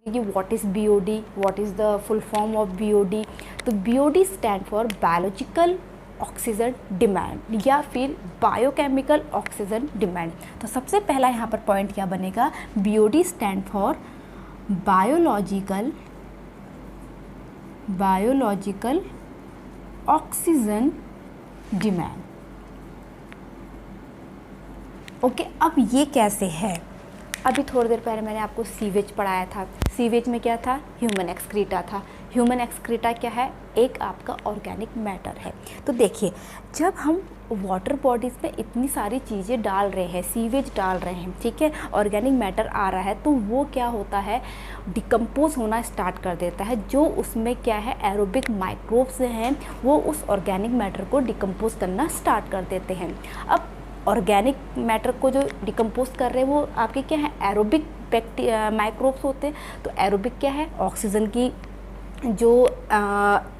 कि what is BOD, what is the full form of BOD. तो BOD stand for biological oxygen demand या फिर biochemical oxygen demand. तो सबसे पहला यहाँ पर पॉइंट क्या बनेगा, BOD stand for biological oxygen demand. Okay, अब ये कैसे है, अभी थोड़ी देर पहले मैंने आपको सीवेज पढ़ाया था। सीवेज में क्या था, ह्यूमन एक्सक्रीटा था। ह्यूमन एक्सक्रीटा क्या है, एक आपका ऑर्गेनिक मैटर है। तो देखिए, जब हम वाटर बॉडीज़ में इतनी सारी चीज़ें डाल रहे हैं, सीवेज डाल रहे हैं, ठीक है, ऑर्गेनिक मैटर आ रहा है, तो वो क्या होता है, डिकम्पोज होना स्टार्ट कर देता है। जो उसमें क्या है, एरोबिक माइक्रोब्स हैं, वो उस ऑर्गेनिक मैटर को डिकम्पोज करना स्टार्ट कर देते हैं। अब ऑर्गेनिक मैटर को जो डिकम्पोज कर रहे हैं वो आपके क्या है, एरोबिक माइक्रोब्स होते हैं। तो एरोबिक क्या है, ऑक्सीजन की जो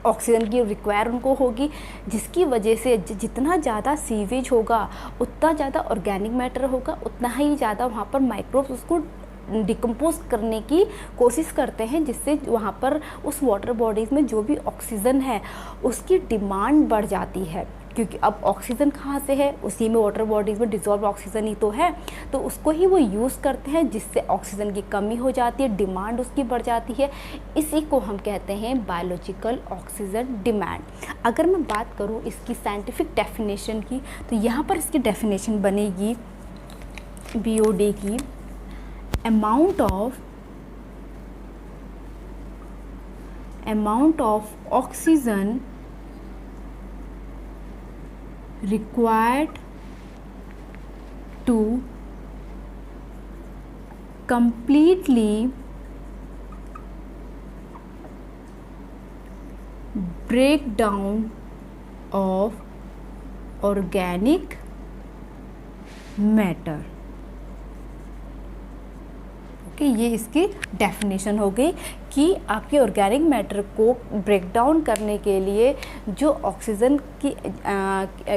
ऑक्सीजन की रिक्वायर उनको होगी, जिसकी वजह से जितना ज़्यादा सीवेज होगा उतना ज़्यादा ऑर्गेनिक मैटर होगा, उतना ही ज़्यादा वहाँ पर माइक्रोब्स उसको डिकम्पोज करने की कोशिश करते हैं, जिससे वहाँ पर उस वाटर बॉडीज़ में जो भी ऑक्सीजन है उसकी डिमांड बढ़ जाती है। क्योंकि अब ऑक्सीजन कहाँ से है, उसी में वाटर बॉडीज़ में डिज़ोल्व ऑक्सीजन ही तो है, तो उसको ही वो यूज़ करते हैं, जिससे ऑक्सीजन की कमी हो जाती है, डिमांड उसकी बढ़ जाती है। इसी को हम कहते हैं बायोलॉजिकल ऑक्सीजन डिमांड। अगर मैं बात करूँ इसकी साइंटिफिक डेफिनेशन की, तो यहाँ पर इसकी डेफिनेशन बनेगी बीओडी की, amount of oxygen required to completely break down of organic matter। कि ये इसकी डेफिनेशन हो गई कि आपके ऑर्गेनिक मैटर को ब्रेक डाउन करने के लिए जो ऑक्सीजन की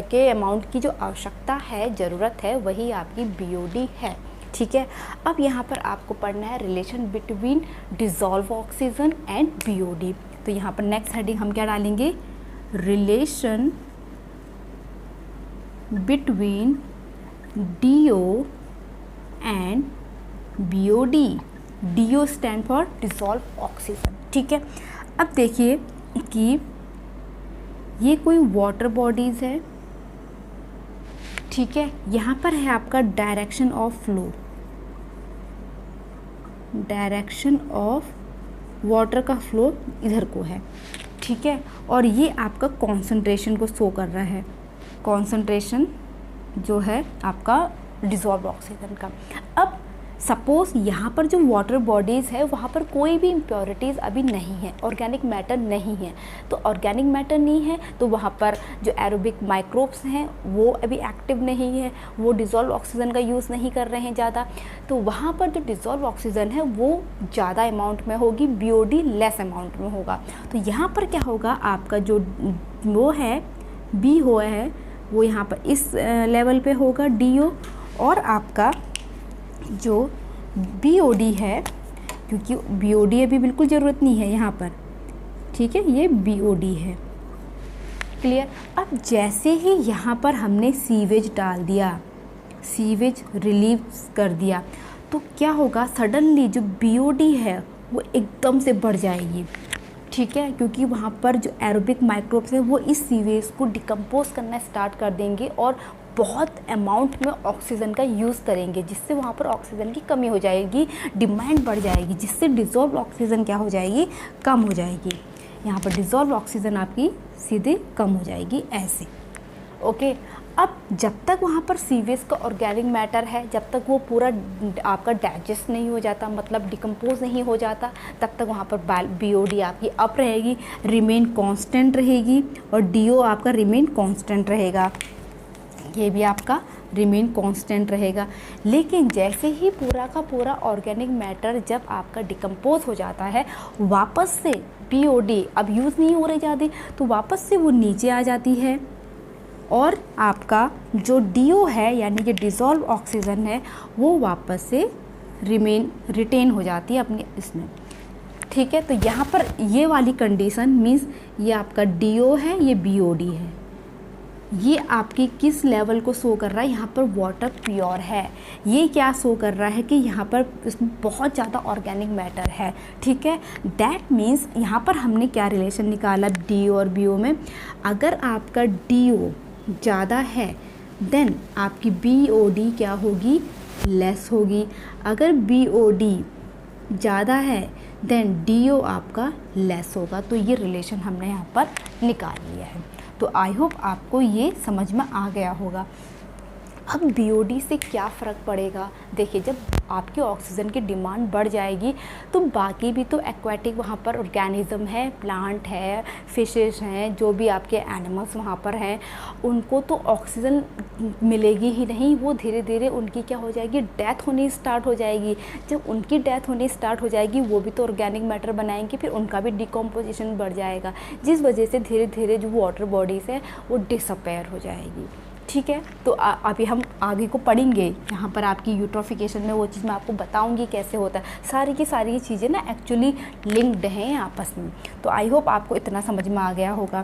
के अमाउंट की जो आवश्यकता है, ज़रूरत है, वही आपकी बीओडी है। ठीक है, अब यहाँ पर आपको पढ़ना है relation between dissolved oxygen and BOD. तो यहाँ पर नेक्स्ट हेडिंग हम क्या डालेंगे, relation between DO and BOD. DO stand for dissolved oxygen. ठीक है, अब देखिए कि ये कोई वाटर बॉडीज़ है, ठीक है, यहाँ पर है आपका direction of flow, direction of water का फ्लो इधर को है, ठीक है, और ये आपका कॉन्सेंट्रेशन को शो कर रहा है, कॉन्सेंट्रेशन जो है आपका डिज़ोल्व ऑक्सीजन का। अब सपोज़ यहाँ पर जो वाटर बॉडीज़ है वहाँ पर कोई भी इम्प्योरिटीज़ अभी नहीं है, ऑर्गेनिक मैटर नहीं है। तो ऑर्गेनिक मैटर नहीं है तो वहाँ पर जो एरोबिक माइक्रोब्स हैं वो अभी एक्टिव नहीं है, वो डिज़ोल्व ऑक्सीजन का यूज़ नहीं कर रहे हैं ज़्यादा, तो वहाँ पर जो डिज़ोल्व ऑक्सीजन है वो ज़्यादा अमाउंट में होगी, बीओडी लेस अमाउंट में होगा। तो यहाँ पर क्या होगा, आपका जो वो है बी हुआ है वो यहाँ पर इस लेवल पे होगा डीओ, और आपका जो बीओडी है, क्योंकि बीओडी अभी बिल्कुल ज़रूरत नहीं है यहाँ पर, ठीक है, ये बीओडी है। क्लियर। अब जैसे ही यहाँ पर हमने सीवेज डाल दिया, सीवेज रिलीव कर दिया, तो क्या होगा, सडनली जो बीओडी है वो एकदम से बढ़ जाएगी। ठीक है, क्योंकि वहाँ पर जो एरोबिक माइक्रोब्स हैं वो इस सीवेज को डिकम्पोज करना स्टार्ट कर देंगे और बहुत अमाउंट में ऑक्सीजन का यूज़ करेंगे, जिससे वहाँ पर ऑक्सीजन की कमी हो जाएगी, डिमांड बढ़ जाएगी, जिससे डिज़ोल्व ऑक्सीजन क्या हो जाएगी, कम हो जाएगी। यहाँ पर डिज़ोल्व ऑक्सीजन आपकी सीधे कम हो जाएगी ऐसे। ओके, अब जब तक वहाँ पर सीवेज का ऑर्गेनिक मैटर है, जब तक वो पूरा आपका डाइजेस्ट नहीं हो जाता, मतलब डिकम्पोज नहीं हो जाता, तब तक वहाँ पर बीओडी आपकी अप रहेगी, रिमेन कांस्टेंट रहेगी, और डीओ आपका रिमेन कांस्टेंट रहेगा, ये भी आपका रिमेन कांस्टेंट रहेगा। लेकिन जैसे ही पूरा का पूरा ऑर्गेनिक मैटर जब आपका डिकम्पोज हो जाता है, वापस से बीओडी अब यूज़ नहीं हो रही ज़्यादा, तो वापस से वो नीचे आ जाती है, और आपका जो डीओ है यानी कि डिज़ोल्व ऑक्सीजन है वो वापस से रिटेन हो जाती है अपने इसमें। ठीक है। तो यहाँ पर ये वाली कंडीशन मीन्स ये आपका DO है, ये BOD है। ये आपकी किस लेवल को शो कर रहा है, यहाँ पर वाटर प्योर है। ये क्या शो कर रहा है कि यहाँ पर इसमें बहुत ज़्यादा ऑर्गेनिक मैटर है, ठीक है। दैट मीन्स यहाँ पर हमने क्या रिलेशन निकाला DO और BO में, अगर आपका DO ज़्यादा है देन आपकी BOD क्या होगी, लेस होगी। अगर BOD ज़्यादा है देन DO आपका लेस होगा। तो ये रिलेशन हमने यहाँ पर निकाल लिया है। तो आई होप आपको ये समझ में आ गया होगा। अब BOD से क्या फ़र्क पड़ेगा, देखिए जब आपकी ऑक्सीजन की डिमांड बढ़ जाएगी तो बाकी भी तो एक्वाटिक वहाँ पर ऑर्गेनिज्म है, प्लांट है, फिशेस हैं, जो भी आपके एनिमल्स वहाँ पर हैं, उनको तो ऑक्सीजन मिलेगी ही नहीं। वो धीरे धीरे उनकी क्या हो जाएगी, डेथ होनी स्टार्ट हो जाएगी। जब उनकी डेथ होनी स्टार्ट हो जाएगी वो भी तो ऑर्गेनिक मैटर बनाएंगे, फिर उनका भी डिकम्पोजिशन बढ़ जाएगा, जिस वजह से धीरे धीरे जो वाटर बॉडीज़ है वो डिसअपेयर हो जाएगी, ठीक है। तो अभी हम आगे को पढ़ेंगे, यहाँ पर आपकी यूट्रोफिकेशन में वो चीज़ मैं आपको बताऊंगी कैसे होता है। सारी की सारी चीज़ें ना एक्चुअली लिंक्ड हैं आपस में। तो आई होप आपको इतना समझ में आ गया होगा।